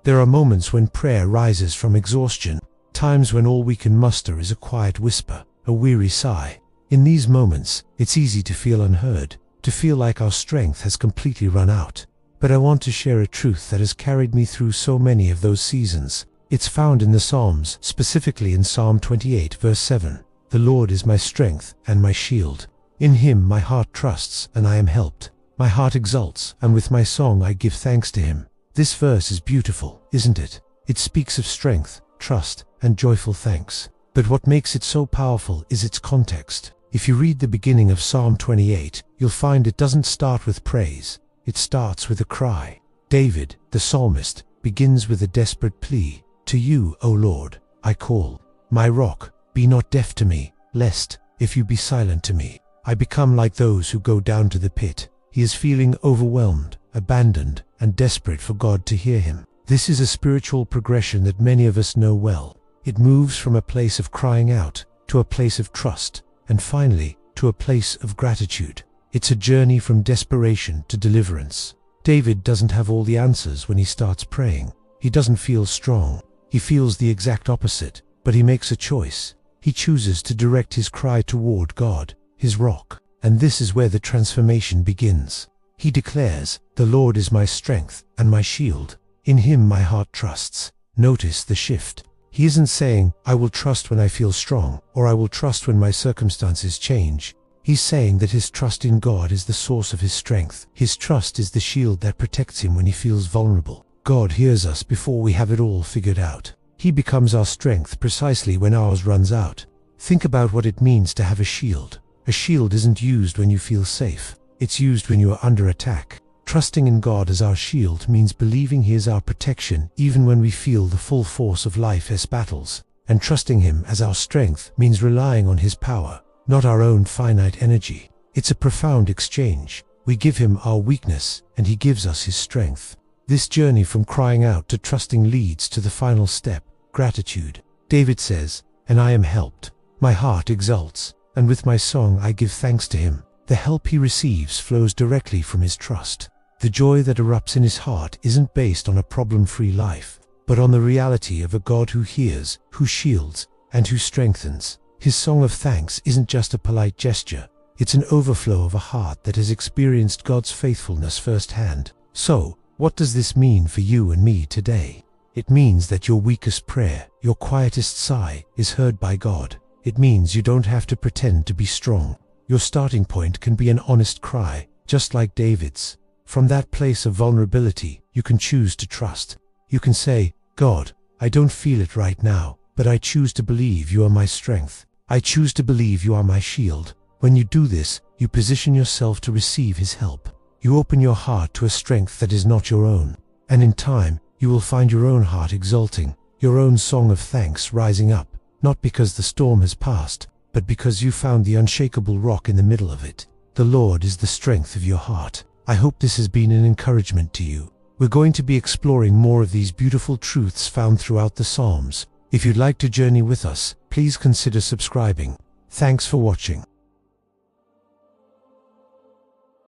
There are moments when prayer rises from exhaustion, times when all we can muster is a quiet whisper, a weary sigh. In these moments, it's easy to feel unheard, to feel like our strength has completely run out. But I want to share a truth that has carried me through so many of those seasons. It's found in the Psalms, specifically in Psalm 28 verse 7. The Lord is my strength and my shield. In him my heart trusts, and I am helped. My heart exults, and with my song I give thanks to him. This verse is beautiful, isn't it? It speaks of strength, trust, and joyful thanks. But what makes it so powerful is its context. If you read the beginning of Psalm 28, you'll find it doesn't start with praise. It starts with a cry. David, the psalmist, begins with a desperate plea. To you, O Lord, I call. My rock, be not deaf to me, lest, if you be silent to me, I become like those who go down to the pit. He is feeling overwhelmed, abandoned, and desperate for God to hear him. This is a spiritual progression that many of us know well. It moves from a place of crying out to a place of trust, and finally, to a place of gratitude. It's a journey from desperation to deliverance. David doesn't have all the answers when he starts praying. He doesn't feel strong. He feels the exact opposite, but he makes a choice. He chooses to direct his cry toward God, his rock. And this is where the transformation begins. He declares, "The Lord is my strength and my shield. In him my heart trusts." Notice the shift. He isn't saying, "I will trust when I feel strong," or "I will trust when my circumstances change." He's saying that his trust in God is the source of his strength. His trust is the shield that protects him when he feels vulnerable. God hears us before we have it all figured out. He becomes our strength precisely when ours runs out. Think about what it means to have a shield. A shield isn't used when you feel safe. It's used when you are under attack. Trusting in God as our shield means believing he is our protection even when we feel the full force of life's battles. And trusting him as our strength means relying on his power, not our own finite energy. It's a profound exchange. We give him our weakness, and he gives us his strength. This journey from crying out to trusting leads to the final step, gratitude. David says, "And I am helped. My heart exults, and with my song I give thanks to him." The help he receives flows directly from his trust. The joy that erupts in his heart isn't based on a problem-free life, but on the reality of a God who hears, who shields, and who strengthens. His song of thanks isn't just a polite gesture. It's an overflow of a heart that has experienced God's faithfulness firsthand. So, what does this mean for you and me today? It means that your weakest prayer, your quietest sigh, is heard by God. It means you don't have to pretend to be strong. Your starting point can be an honest cry, just like David's. From that place of vulnerability, you can choose to trust. You can say, "God, I don't feel it right now, but I choose to believe you are my strength. I choose to believe you are my shield." When you do this, you position yourself to receive his help. You open your heart to a strength that is not your own. And in time, you will find your own heart exulting, your own song of thanks rising up, not because the storm has passed, but because you found the unshakable rock in the middle of it. The Lord is the strength of your heart. I hope this has been an encouragement to you. We're going to be exploring more of these beautiful truths found throughout the Psalms. If you'd like to journey with us, please consider subscribing. Thanks for watching.